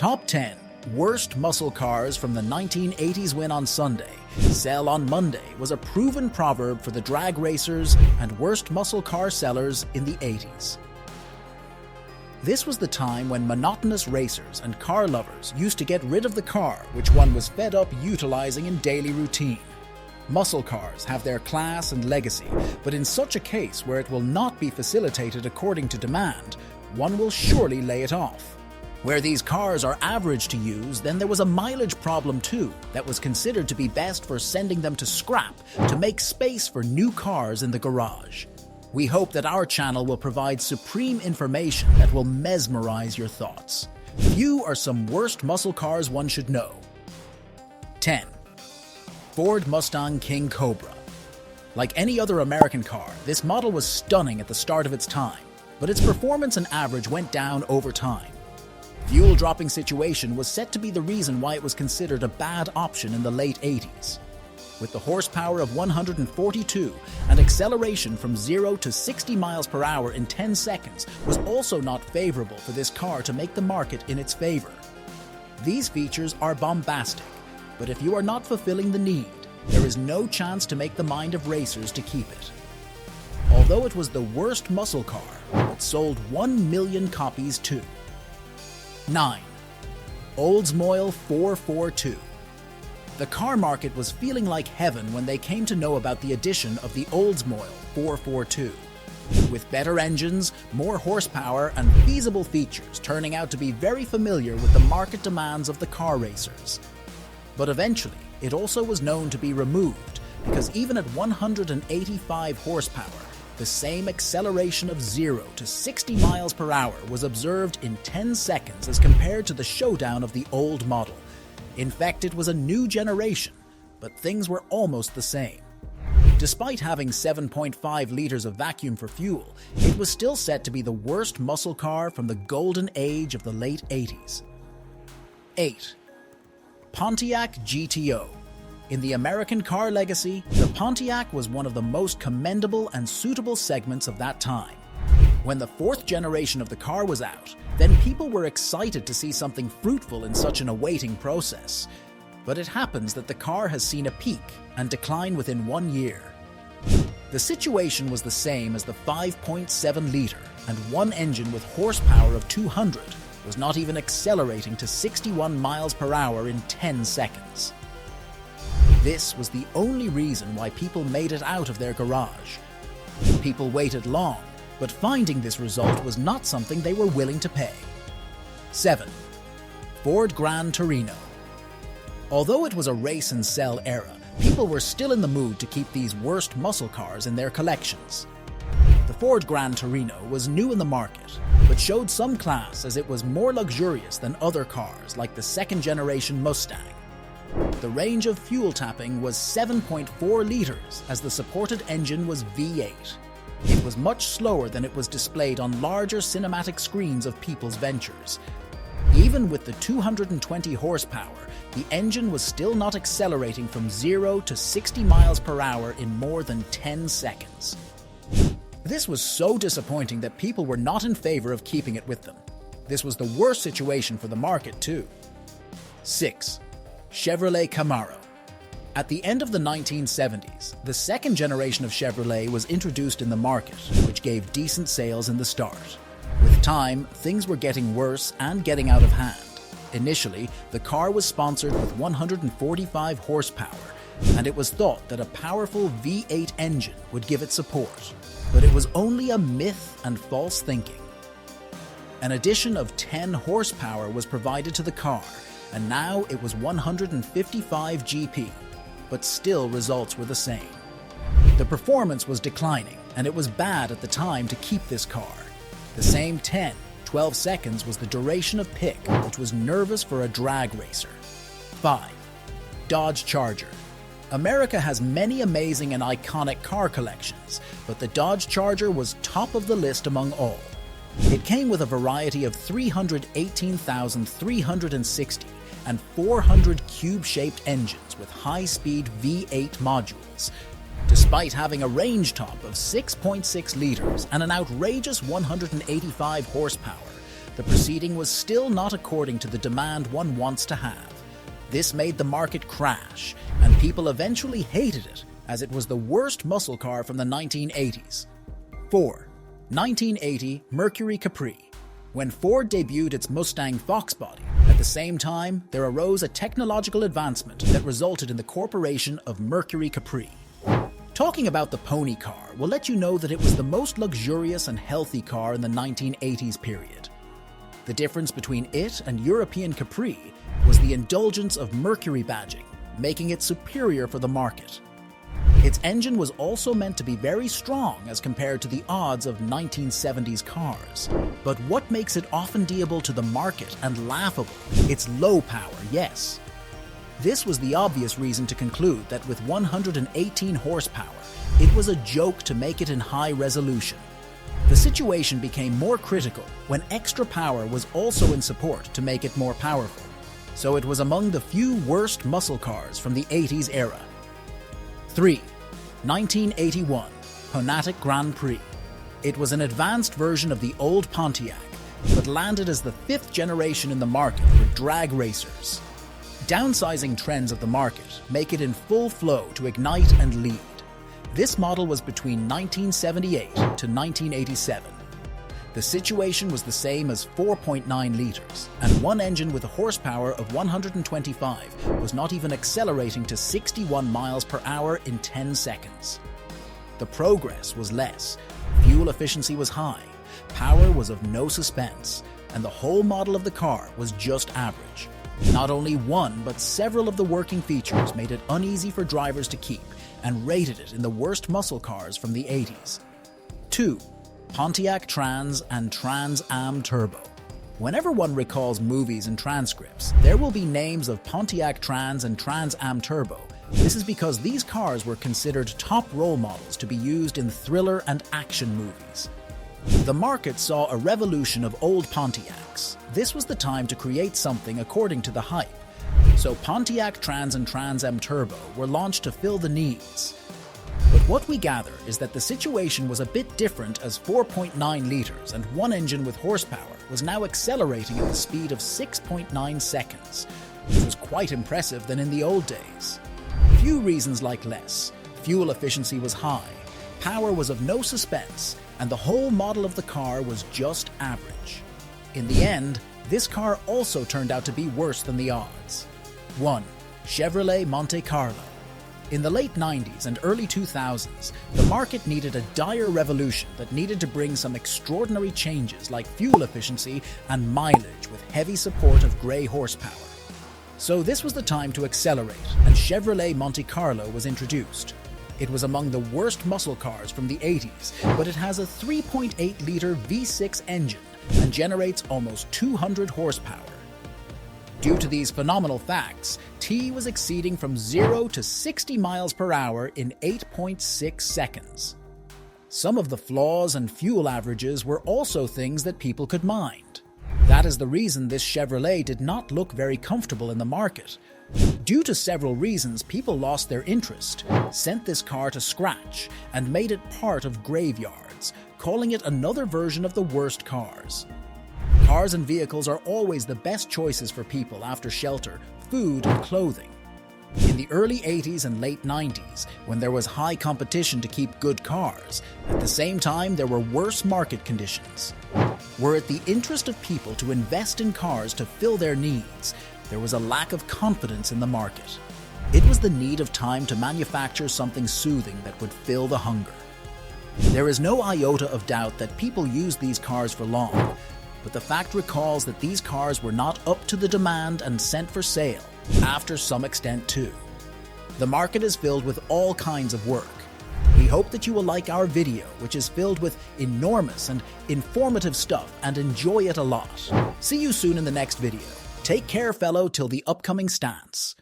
Top 10 Worst Muscle Cars from the 1980s Win on Sunday, Sell on Monday was a proven proverb for the drag racers and worst muscle car sellers in the 80s. This was the time when monotonous racers and car lovers used to get rid of the car which one was fed up utilizing in daily routine. Muscle cars have their class and legacy, but in such a case where it will not be facilitated according to demand, one will surely lay it off. Where these cars are average to use, then there was a mileage problem too that was considered to be best for sending them to scrap to make space for new cars in the garage. We hope that our channel will provide supreme information that will mesmerize your thoughts. Few are some worst muscle cars one should know. 10. Ford Mustang King Cobra. Like any other American car, this model was stunning at the start of its time, but its performance and average went down over time. Fuel dropping situation was set to be the reason why it was considered a bad option in the late 80s. With the horsepower of 142 and acceleration from 0 to 60 miles per hour in 10 seconds was also not favorable for this car to make the market in its favor. These features are bombastic, but if you are not fulfilling the need, there is no chance to make the mind of racers to keep it. Although it was the worst muscle car, it sold 1 million copies too. 9. Oldsmobile 442. The car market was feeling like heaven when they came to know about the addition of the Oldsmobile 442. With better engines, more horsepower, and feasible features turning out to be very familiar with the market demands of the car racers. But eventually, it also was known to be removed because even at 185 horsepower, the same acceleration of 0 to 60 miles per hour was observed in 10 seconds as compared to the showdown of the old model. In fact, it was a new generation, but things were almost the same. Despite having 7.5 liters of vacuum for fuel, it was still set to be the worst muscle car from the golden age of the late 80s. 8. Pontiac GTO. In the American car legacy, the Pontiac was one of the most commendable and suitable segments of that time. When the fourth generation of the car was out, then people were excited to see something fruitful in such an awaiting process. But it happens that the car has seen a peak and decline within 1 year. The situation was the same as the 5.7-liter and one engine with horsepower of 200 was not even accelerating to 61 miles per hour in 10 seconds. This was the only reason why people made it out of their garage. People waited long, but finding this result was not something they were willing to pay. 7. Ford Gran Torino. Although it was a race and sell era, people were still in the mood to keep these worst muscle cars in their collections. The Ford Gran Torino was new in the market, but showed some class as it was more luxurious than other cars like the second-generation Mustang. The range of fuel tapping was 7.4 liters as the supported engine was V8. It was much slower than it was displayed on larger cinematic screens of people's ventures. Even with the 220 horsepower, the engine was still not accelerating from 0 to 60 miles per hour in more than 10 seconds. This was so disappointing that people were not in favor of keeping it with them. This was the worst situation for the market too. 6. Chevrolet Camaro. At the end of the 1970s, the second generation of Chevrolet was introduced in the market, which gave decent sales in the start. With time, things were getting worse and getting out of hand. Initially, the car was sponsored with 145 horsepower, and it was thought that a powerful V8 engine would give it support. But it was only a myth and false thinking. An addition of 10 horsepower was provided to the car, and now it was 155 GP, but still results were the same. The performance was declining, and it was bad at the time to keep this car. The same 10-12 seconds was the duration of pick, which was nervous for a drag racer. 5. Dodge Charger. America has many amazing and iconic car collections, but the Dodge Charger was top of the list among all. It came with a variety of 318,360 and 400 cube-shaped engines with high-speed V8 modules. Despite having a range top of 6.6 liters and an outrageous 185 horsepower, the proceeding was still not according to the demand one wants to have. This made the market crash, and people eventually hated it, as it was the worst muscle car from the 1980s. 4. 1980 Mercury Capri. When Ford debuted its Mustang Fox body, at the same time, there arose a technological advancement that resulted in the corporation of Mercury Capri. Talking about the pony car will let you know that it was the most luxurious and healthy car in the 1980s period. The difference between it and European Capri was the indulgence of Mercury badging, making it superior for the market. Its engine was also meant to be very strong as compared to the odds of 1970s cars. But what makes it offendiable to the market and laughable? Its low power, yes. This was the obvious reason to conclude that with 118 horsepower, it was a joke to make it in high resolution. The situation became more critical when extra power was also in support to make it more powerful. So it was among the few worst muscle cars from the 80s era. 3. 1981 Pontiac Grand Prix. It was an advanced version of the old Pontiac, but landed as the 5th generation in the market for drag racers. Downsizing trends of the market make it in full flow to ignite and lead. This model was between 1978 to 1987. The situation was the same as 4.9 liters, and one engine with a horsepower of 125 was not even accelerating to 61 miles per hour in 10 seconds. The progress was less, fuel efficiency was high, power was of no suspense, and the whole model of the car was just average. Not only one, but several of the working features made it uneasy for drivers to keep and rated it in the worst muscle cars from the 80s. 2. Pontiac Trans and Trans Am Turbo. Whenever one recalls movies and transcripts, there will be names of Pontiac Trans and Trans Am Turbo. This is because these cars were considered top role models to be used in thriller and action movies. The market saw a revolution of old Pontiacs. This was the time to create something according to the hype. So Pontiac Trans and Trans Am Turbo were launched to fill the needs. But what we gather is that the situation was a bit different, as 4.9 liters and one engine with horsepower was now accelerating at the speed of 6.9 seconds, which was quite impressive than in the old days. Few reasons like less. Fuel efficiency was high, power was of no suspense, and the whole model of the car was just average. In the end, this car also turned out to be worse than the odds. 1. Chevrolet Monte Carlo. In the late 90s and early 2000s, the market needed a dire revolution that needed to bring some extraordinary changes like fuel efficiency and mileage with heavy support of grey horsepower. So this was the time to accelerate, and Chevrolet Monte Carlo was introduced. It was among the worst muscle cars from the 80s, but it has a 3.8-liter V6 engine and generates almost 200 horsepower. Due to these phenomenal facts, T was exceeding from 0 to 60 miles per hour in 8.6 seconds. Some of the flaws and fuel averages were also things that people could mind. That is the reason this Chevrolet did not look very comfortable in the market. Due to several reasons, people lost their interest, sent this car to scratch, and made it part of graveyards, calling it another version of the worst cars. Cars and vehicles are always the best choices for people after shelter, food, and clothing. In the early 80s and late 90s, when there was high competition to keep good cars, at the same time there were worse market conditions. Were it the interest of people to invest in cars to fill their needs, there was a lack of confidence in the market. It was the need of time to manufacture something soothing that would fill the hunger. There is no iota of doubt that people used these cars for long, but the fact recalls that these cars were not up to the demand and sent for sale, after some extent too. The market is filled with all kinds of work. We hope that you will like our video, which is filled with enormous and informative stuff, and enjoy it a lot. See you soon in the next video. Take care, fellow, till the upcoming stance.